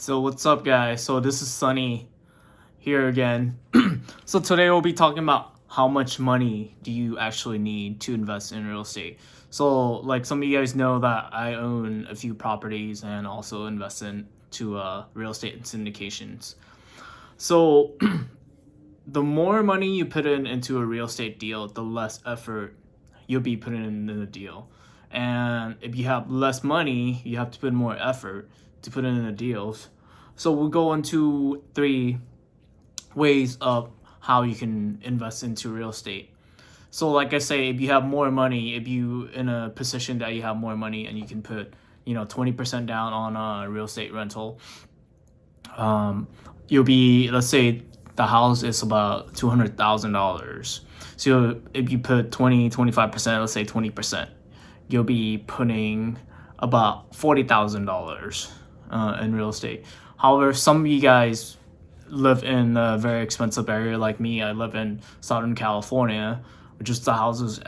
So what's up, guys? So this is Sunny here again. So today we'll be talking about how much money do you actually need to invest in real estate. So like some of you guys know that I own a few properties and also invest into real estate and syndications. So the more money you put into a real estate deal, the less effort you'll be putting in the deal. And if you have less money, you have to put more effort to put in the deals. So we'll go into three ways of how you can invest into real estate. So like I say, if you have more money, if you in a position that you have more money and you can put 20% down on a real estate rental, you'll be, let's say the house is about $200,000. So if you put 25%, let's say 20%, you'll be putting about $40,000 in real estate. However, some of you guys live in a very expensive area like me. I live in Southern California, which is the houses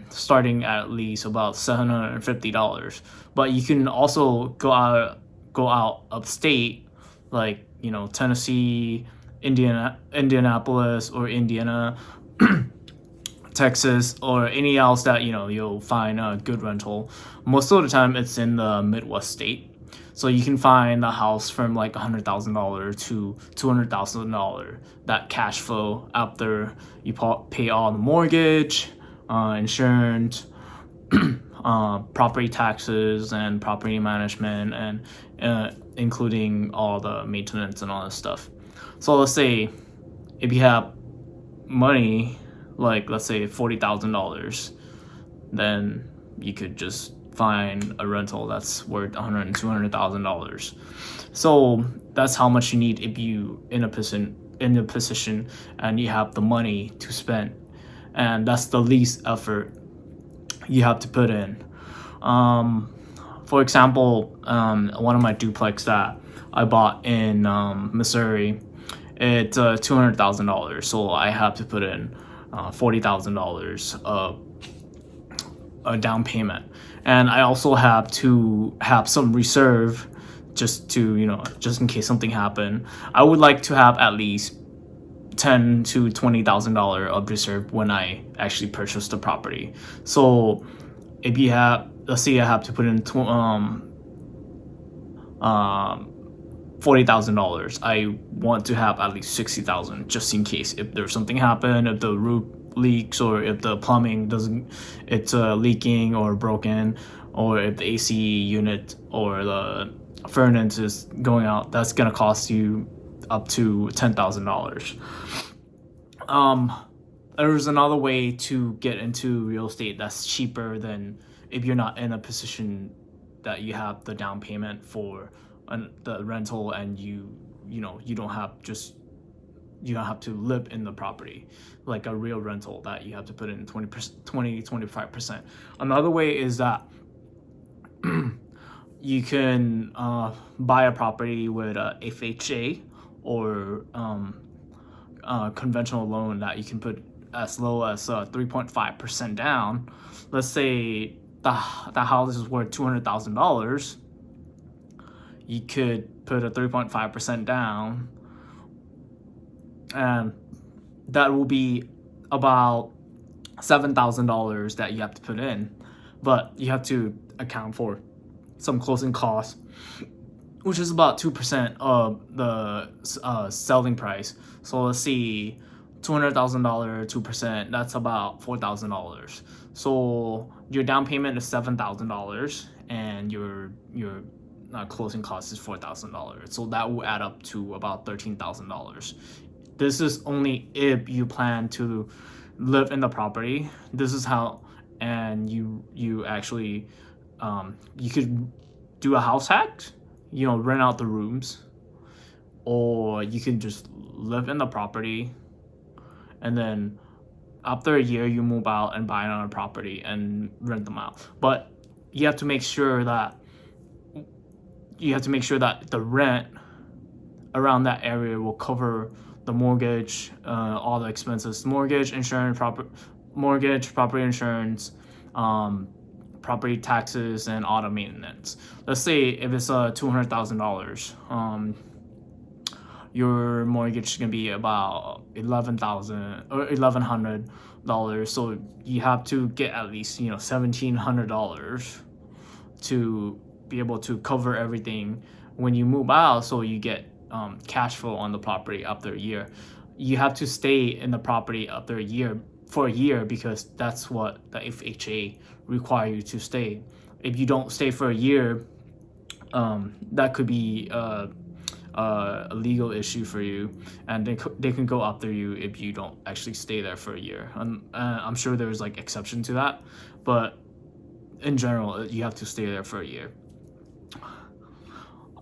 starting at least about $750. But you can also go out upstate, like Tennessee, Indianapolis, or Indiana, Texas, or any else that you'll find a good rental. Most of the time, it's in the Midwest state. So you can find a house from like $100,000 to $200,000. That cash flow after you pay all the mortgage, insurance, property taxes, and property management, and including all the maintenance and all this stuff. So let's say if you have money, like let's say $40,000, then you could just find a rental that's worth $100,000 and $200,000. So that's how much you need if you in a position and you have the money to spend, and that's the least effort you have to put in. For example, one of my duplex that I bought in Missouri, it's $200,000, so I have to put in $40,000 a down payment, and I also have to have some reserve just just in case something happened. I would like to have at least $10,000 to $20,000 of reserve when I actually purchase the property. So if you have, let's say I have to put in $40,000, I want to have at least $60,000 just in case if there's something happen, if the roof leaks, or if the plumbing doesn't, it's leaking or broken, or if the AC unit or the furnace is going out. That's gonna cost you up to $10,000. There's another way to get into real estate that's cheaper than if you're not in a position that you have the down payment for the rental, and you don't have to live in the property, like a real rental that you have to put in 25%. Another way is that you can buy a property with a FHA or conventional loan that you can put as low as 3.5% down. Let's say the house is worth $200,000. You could put a 3.5% down, and that will be about $7,000 that you have to put in. But you have to account for some closing costs, which is about 2% of the selling price. So let's see, $200,000, 2%, that's about $4,000. So your down payment is $7,000, and your closing cost is $4,000. So that will add up to about $13,000. This is only if you plan to live in the property. This is how, and you actually you could do a house hack, rent out the rooms, or you can just live in the property, and then after a year you move out and buy another property and rent them out. But you have to make sure that the rent around that area will cover the mortgage, all the expenses, mortgage, property insurance, property taxes and auto maintenance. Let's say if it's $200,000, your mortgage is gonna be about $11,000 or $1,100. So you have to get at least $1,700 to be able to cover everything when you move out. So you get cash flow on the property after a year. You have to stay in the property after a year because that's what the FHA require you to stay. If you don't stay for a year, that could be a legal issue for you, and they can go after you if you don't actually stay there for a year. I'm sure there's like exception to that, but in general, you have to stay there for a year.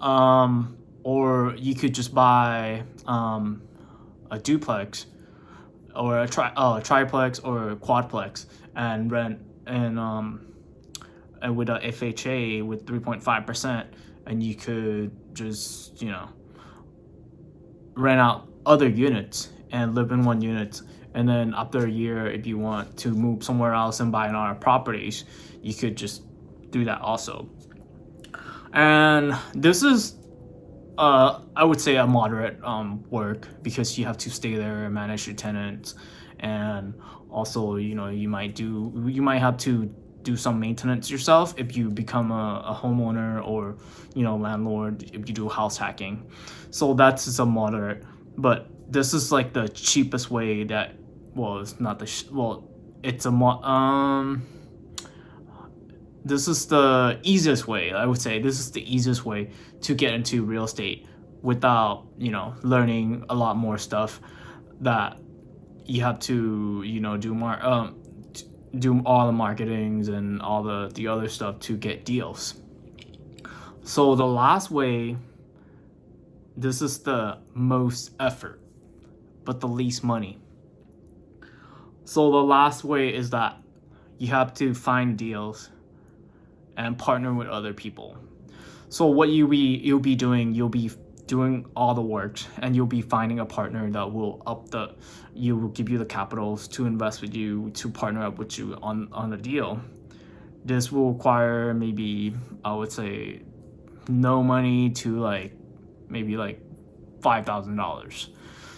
Or you could just buy a duplex or a triplex or a quadplex and rent and with a FHA with 3.5%, and you could just rent out other units and live in one unit. And then after a year, if you want to move somewhere else and buy another properties, you could just do that also. And this is I would say a moderate work, because you have to stay there and manage your tenants, and also you might have to do some maintenance yourself if you become a homeowner or landlord, if you do house hacking. So that's just a moderate, but this is like the cheapest way that, well, it's not it's a this is the easiest way. I would say this is the easiest way to get into real estate without learning a lot more stuff that you have to do all the marketings and all the other stuff to get deals. So the last way, this is the most effort but the least money. So the last way is that you have to find deals and partner with other people. So what you'll be doing all the work, and you'll be finding a partner that will give you the capitals to invest with you, to partner up with you on a deal. This will require maybe, I would say, no money to maybe $5,000.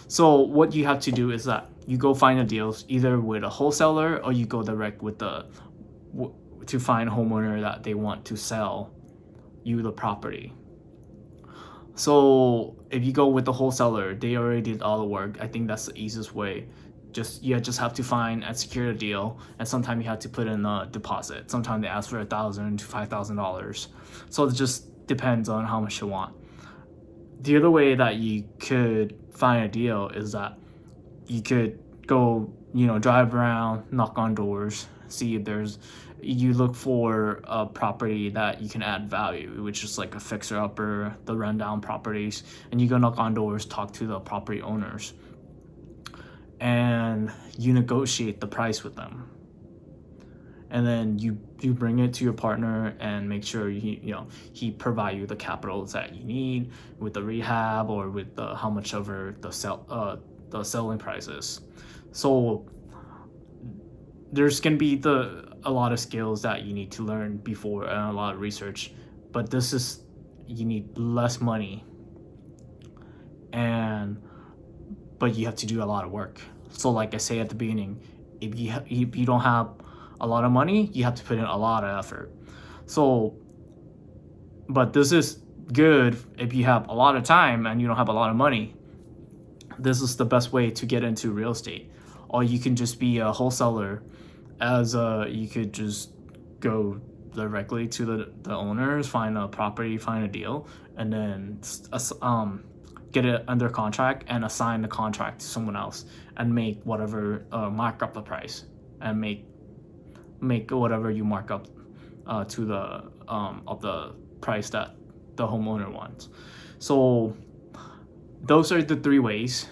So what you have to do is that you go find the deals either with a wholesaler, or you go direct with to find a homeowner that they want to sell you the property. So if you go with the wholesaler, they already did all the work. I think that's the easiest way. You just have to find and secure a deal, and sometimes you have to put in a deposit. Sometimes they ask for $1,000 to $5,000. So it just depends on how much you want. The other way that you could find a deal is that you could go, drive around, knock on doors, see if you look for a property that you can add value, which is like a fixer-upper, the rundown properties, and you go knock on doors, talk to the property owners, and you negotiate the price with them. And then you bring it to your partner and make sure he provide you the capitals that you need with the rehab or with how much over the selling prices. So there's gonna be a lot of skills that you need to learn before, and a lot of research, but you need less money, but you have to do a lot of work. So like I say at the beginning, if you don't have a lot of money, you have to put in a lot of effort. So, but this is good if you have a lot of time and you don't have a lot of money. This is the best way to get into real estate. Or you can just be a wholesaler, you could just go directly to the owners, find a property, find a deal, and then get it under contract and assign the contract to someone else, and make whatever mark up the price, and make whatever you mark up to the of the price that the homeowner wants. So those are the three ways,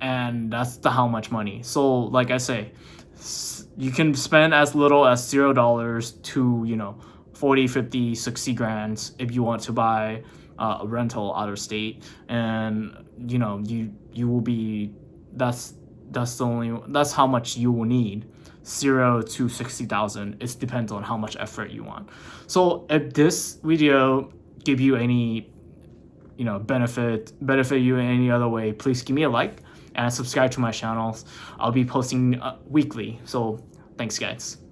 and that's how much money. So like I say, you can spend as little as $0 to 40, 50, 60 grand if you want to buy a rental out of state, and you will be that's how much you will need 0 to 60,000. It depends on how much effort you want. So if this video give you any benefit you in any other way, please give me a like and subscribe to my channels. I'll be posting weekly. So thanks guys.